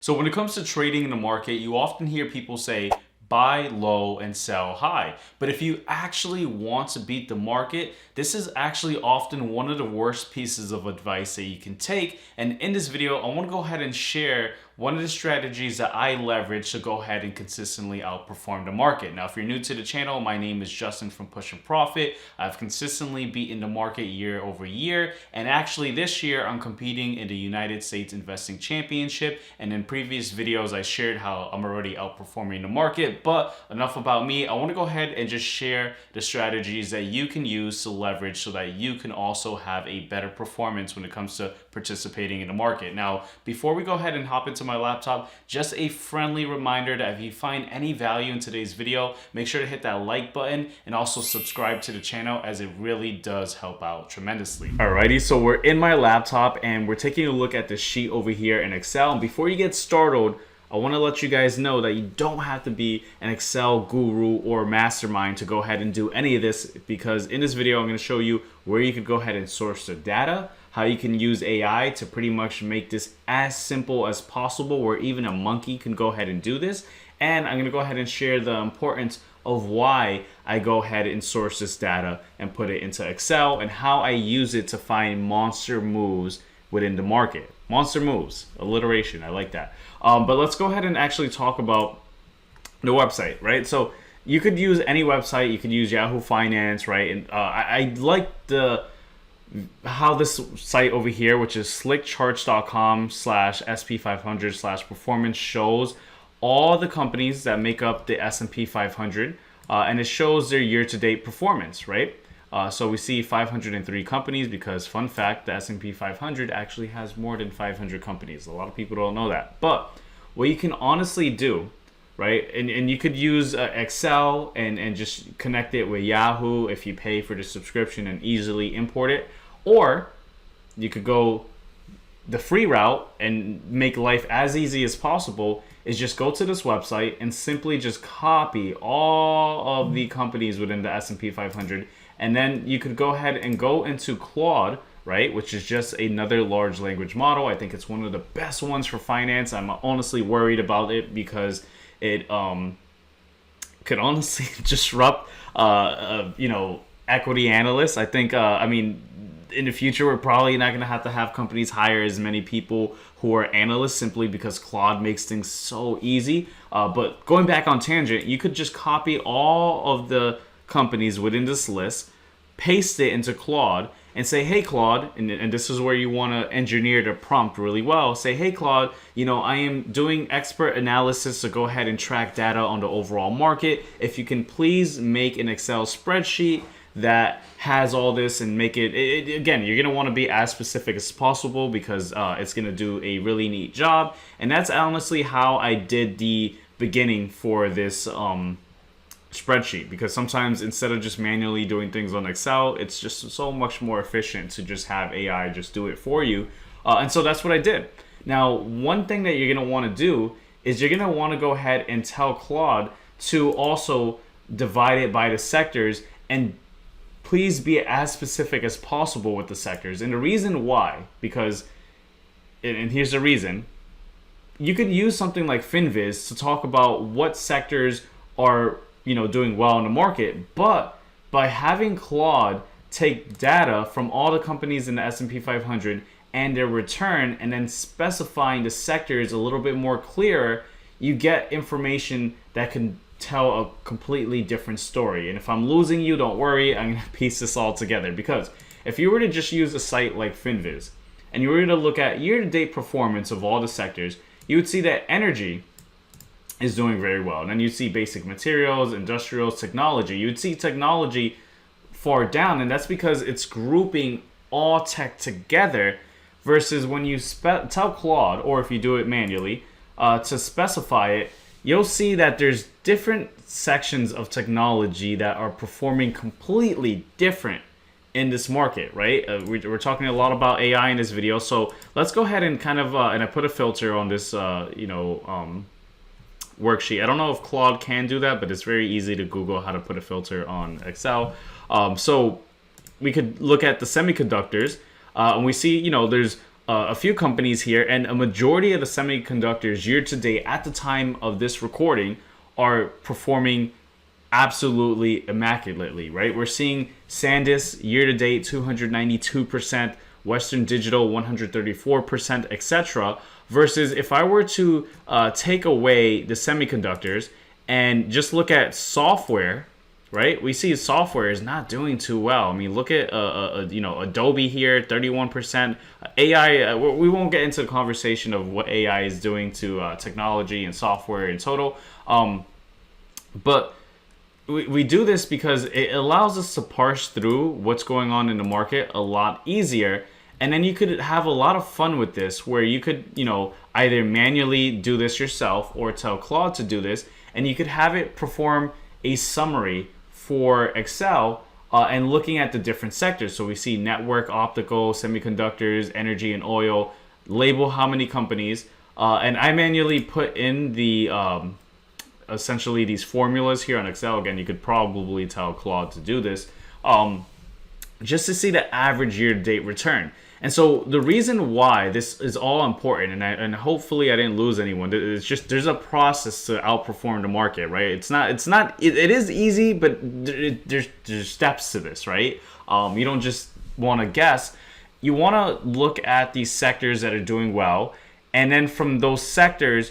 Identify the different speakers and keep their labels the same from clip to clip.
Speaker 1: So when it comes to trading in the market, you often hear people say buy low and sell high. But if you actually want to beat the market, this is actually often one of the worst pieces of advice that you can take. And in this video, I want to go ahead and share one of the strategies that I leverage to go ahead and consistently outperform the market. Now, if you're new to the channel, my name is Justin from Push and Profit. I've consistently beaten the market year over year. And actually this year, I'm competing in the United States Investing Championship. And in previous videos, I shared how I'm already outperforming the market. But enough about me. I want to go ahead and just share the strategies that you can use to leverage so that you can also have a better performance when it comes to participating in the market. Now, before we go ahead and hop into my laptop, just a friendly reminder that if you find any value in today's video, make sure to hit that like button and also subscribe to the channel, as it really does help out tremendously. Alrighty, so we're in my laptop and we're taking a look at the sheet over here in Excel. And before you get started, I want to let you guys know that you don't have to be an Excel guru or mastermind to go ahead and do any of this, because in this video I'm going to show you where you can go ahead and source the data, how you can use AI to pretty much make this as simple as possible, where even a monkey can go ahead and do this. And I'm going to go ahead and share the importance of why I go ahead and source this data and put it into Excel, and how I use it to find monster moves within the market. Monster moves, alliteration, I like that. But let's go ahead and actually talk about the website, right? So you could use any website. You could use Yahoo Finance, right? And I like how this site over here, which is slickcharts.com/SP500/performance, shows all the companies that make up the S&P 500, and it shows their year-to-date performance, right? So we see 503 companies because, fun fact, the S&P 500 actually has more than 500 companies. A lot of people don't know that. But what you can honestly do, right, and you could use Excel and just connect it with Yahoo if you pay for the subscription and easily import it. Or you could go the free route and make life as easy as possible, is just go to this website and simply just copy all of the companies within the S&P 500. And then you could go ahead and go into Claude, right, which is just another large language model. I think it's one of the best ones for finance. I'm honestly worried about it because it could honestly disrupt, equity analysts. I think, in the future, we're probably not going to have companies hire as many people who are analysts, simply because Claude makes things so easy. But going back on tangent, you could just copy all of the companies within this list, paste it into Claude, and say, hey Claude, and this is where you want to engineer the prompt really well. Say, hey Claude, I am doing expert analysis to go ahead and track data on the overall market. If you can please make an Excel spreadsheet that has all this, and make it again, you're going to want to be as specific as possible, because it's going to do a really neat job. And that's honestly how I did the beginning for this spreadsheet, because sometimes instead of just manually doing things on Excel, it's just so much more efficient to just have AI just do it for you. And so that's what I did. Now, one thing that you're going to want to do is you're going to want to go ahead and tell Claude to also divide it by the sectors, and please be as specific as possible with the sectors. And the reason why, because, and here's the reason, you could use something like FinViz to talk about what sectors are doing well in the market. But by having Claude take data from all the companies in the S&P 500 and their return, and then specifying the sectors a little bit more clearer, you get information that can tell a completely different story. And if I'm losing you, don't worry, I'm going to piece this all together. Because if you were to just use a site like FinViz and you were to look at year-to-date performance of all the sectors, you would see that energy is doing very well. And then you'd see basic materials, industrials, technology. You'd see technology far down, and that's because it's grouping all tech together, versus when you tell Claude, or if you do it manually, to specify it, you'll see that there's different sections of technology that are performing completely different in this market, right? We're talking a lot about AI in this video, so let's go ahead and kind of, and I put a filter on this, worksheet. I don't know if Claude can do that, but it's very easy to Google how to put a filter on Excel. So we could look at the semiconductors, and we see, there's a few companies here, and a majority of the semiconductors year to date at the time of this recording are performing absolutely immaculately, right? We're seeing SanDisk year to date 292%, Western Digital 134%, etc. Versus if I were to take away the semiconductors and just look at software, right? We see software is not doing too well. I mean, look at Adobe here, 31%. AI. We won't get into the conversation of what AI is doing to technology and software in total, but we do this because it allows us to parse through what's going on in the market a lot easier. And then you could have a lot of fun with this, where you could, either manually do this yourself or tell Claude to do this, and you could have it perform a summary for Excel and looking at the different sectors. So we see network, optical, semiconductors, energy, and oil. Label how many companies, and I manually put in the essentially these formulas here on Excel. Again, you could probably tell Claude to do this, just to see the average year-to-date return. And so the reason why this is all important, and hopefully I didn't lose anyone, it's just there's a process to outperform the market, right? It is easy, but there's steps to this, right? You don't just want to guess. You want to look at these sectors that are doing well, and then from those sectors,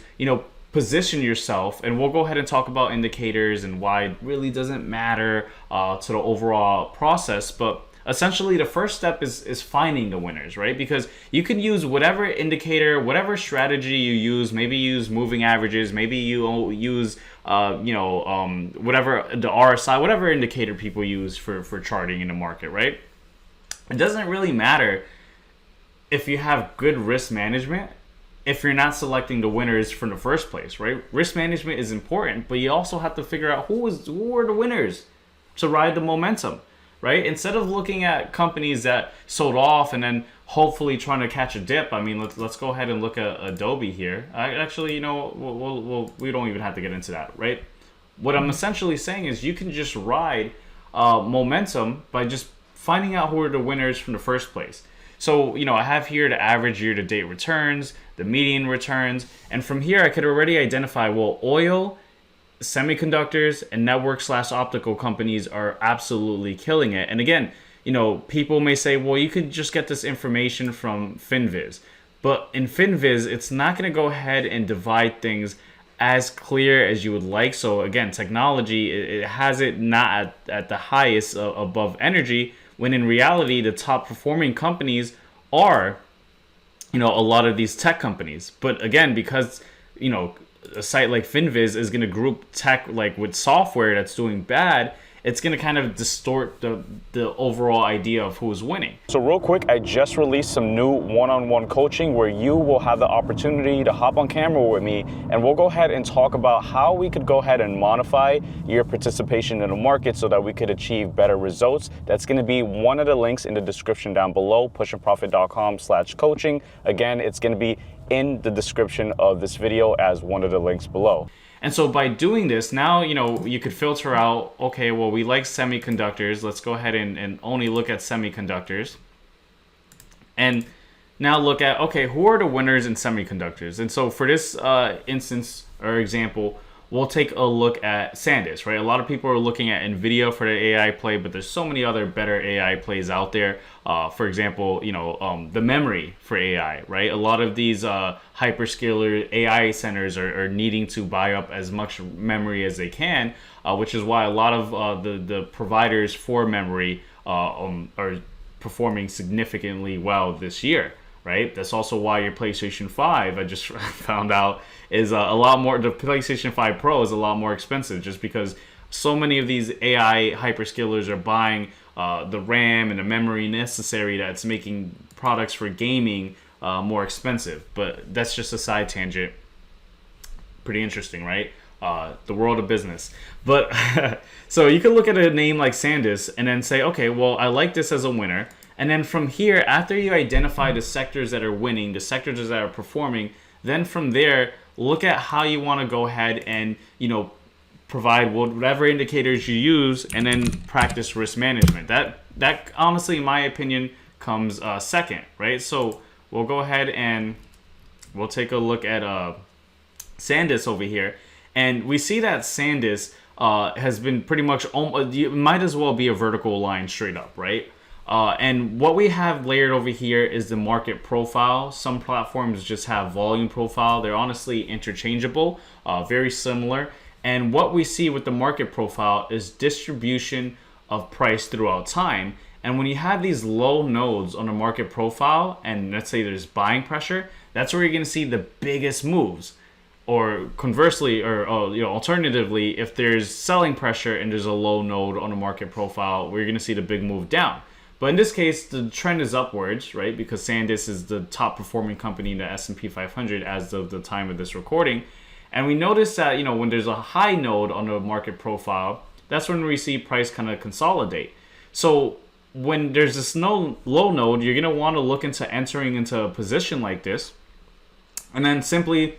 Speaker 1: position yourself. And we'll go ahead and talk about indicators and why it really doesn't matter to the overall process. But essentially, the first step is finding the winners, right? Because you can use whatever indicator, whatever strategy you use. Maybe you use moving averages. Maybe you use, whatever the RSI, whatever indicator people use for charting in the market, right? It doesn't really matter if you have good risk management if you're not selecting the winners from the first place, right? Risk management is important, but you also have to figure out who are the winners to ride the momentum, right? Instead of looking at companies that sold off and then hopefully trying to catch a dip. I mean, let's go ahead and look at Adobe here. We don't even have to get into that, right? What I'm essentially saying is you can just ride momentum by just finding out who are the winners from the first place. So, I have here the average year-to-date returns, the median returns, and from here I could already identify, oil, semiconductors, and network/optical companies are absolutely killing it. And again, people may say, you could just get this information from FinViz. But in FinViz, it's not going to go ahead and divide things as clear as you would like. So again, technology, it has it not at the highest above energy, when in reality, the top performing companies are, a lot of these tech companies. But again, because, a site like FinViz is going to group tech like with software that's doing bad, it's going to kind of distort the overall idea of who's winning. So real quick, I just released some new one-on-one coaching where you will have the opportunity to hop on camera with me, and we'll go ahead and talk about how we could go ahead and modify your participation in the market so that we could achieve better results. That's going to be one of the links in the description down below, pushingprofit.com/coaching. Again, it's going to be in the description of this video as one of the links below. And so by doing this, now, you could filter out, okay, we like semiconductors. Let's go ahead and only look at semiconductors. And now look at, okay, who are the winners in semiconductors? And so for this instance or example, we'll take a look at SanDisk, right? A lot of people are looking at NVIDIA for the AI play, but there's so many other better AI plays out there. For example, the memory for AI, right? A lot of these hyperscaler AI centers are needing to buy up as much memory as they can, which is why a lot of the providers for memory are performing significantly well this year. Right? That's also why your PlayStation 5, I just found out, is a lot more, the PlayStation 5 Pro is a lot more expensive, just because so many of these AI hyperscalers are buying the RAM and the memory necessary that's making products for gaming more expensive. But that's just a side tangent. Pretty interesting, right? The world of business. But so you can look at a name like SanDisk and then say, okay, I like this as a winner. And then from here, after you identify the sectors that are winning, the sectors that are performing, then from there, look at how you want to go ahead and, provide whatever indicators you use, and then practice risk management. That honestly, in my opinion, comes second, right? So we'll go ahead and we'll take a look at SanDisk over here, and we see that SanDisk has been pretty much, it might as well be a vertical line straight up, right? And what we have layered over here is the market profile. Some platforms just have volume profile. They're honestly interchangeable, very similar. And what we see with the market profile is distribution of price throughout time. And when you have these low nodes on the market profile, and let's say there's buying pressure, that's where you're going to see the biggest moves. Or conversely, or alternatively, if there's selling pressure and there's a low node on the market profile, we're going to see the big move down. But in this case, the trend is upwards, right? Because SanDisk is the top performing company in the S&P 500 as of the time of this recording. And we notice that, when there's a high node on the market profile, that's when we see price kind of consolidate. So when there's this low node, you're going to want to look into entering into a position like this. And then simply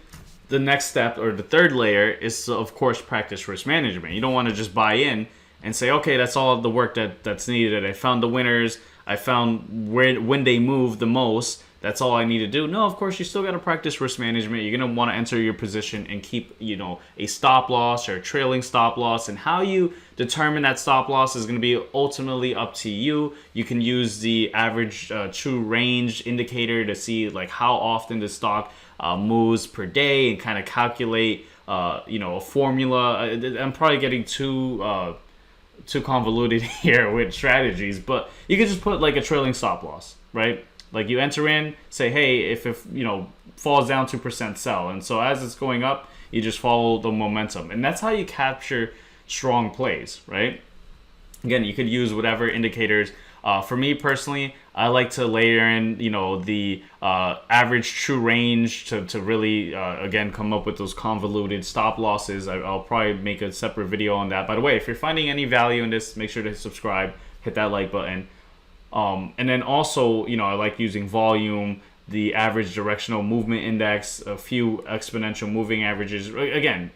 Speaker 1: the next step, or the third layer, is to, of course, practice risk management. You don't want to just buy in and say, okay, that's all the work that's needed. I found the winners. I found when they move the most. That's all I need to do. No, of course, you still got to practice risk management. You're going to want to enter your position and keep, a stop loss or a trailing stop loss. And how you determine that stop loss is going to be ultimately up to you. You can use the average true range indicator to see like how often the stock moves per day and kind of calculate, a formula. I'm probably getting too convoluted here with strategies, but you can just put like a trailing stop loss, right? Like you enter in, say, hey, if falls down 2%, sell. And so as it's going up, you just follow the momentum. And that's how you capture strong plays, right? Again, you could use whatever indicators. For me personally, I like to layer in, the average true range to really, again, come up with those convoluted stop losses. I'll probably make a separate video on that. By the way, if you're finding any value in this, make sure to subscribe, hit that like button. And then also, I like using volume, the average directional movement index, a few exponential moving averages. Again,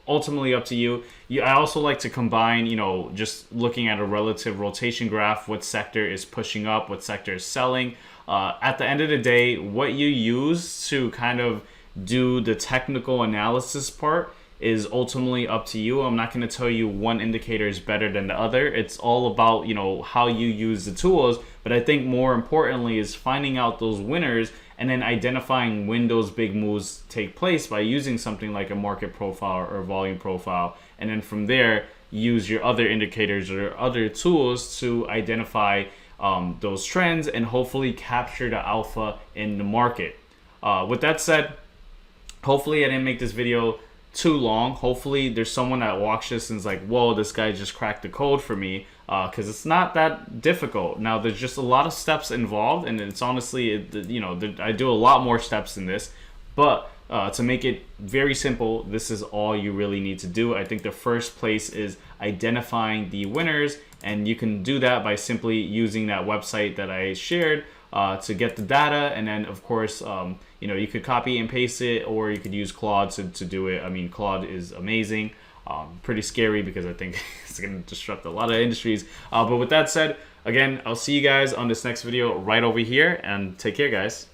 Speaker 1: ultimately up to you. I also like to combine, just looking at a relative rotation graph, what sector is pushing up, what sector is selling. At the end of the day, what you use to kind of do the technical analysis part is ultimately up to you. I'm not going to tell you one indicator is better than the other. It's all about, how you use the tools. But I think more importantly is finding out those winners and then identifying when those big moves take place by using something like a market profile or a volume profile. And then from there, use your other indicators or other tools to identify those trends and hopefully capture the alpha in the market. With that said, hopefully I didn't make this video too long. Hopefully there's someone that watched this and is like, whoa, this guy just cracked the code for me, because it's not that difficult. Now there's just a lot of steps involved, and it's honestly, I do a lot more steps than this, but to make it very simple, this is all you really need to do. I think the first place is identifying the winners, and you can do that by simply using that website that I shared to get the data. And then of course, you could copy and paste it, or you could use Claude to do it. I mean, Claude is amazing. Pretty scary because I think it's going to disrupt a lot of industries. But with that said, again, I'll see you guys on this next video right over here, and take care, guys.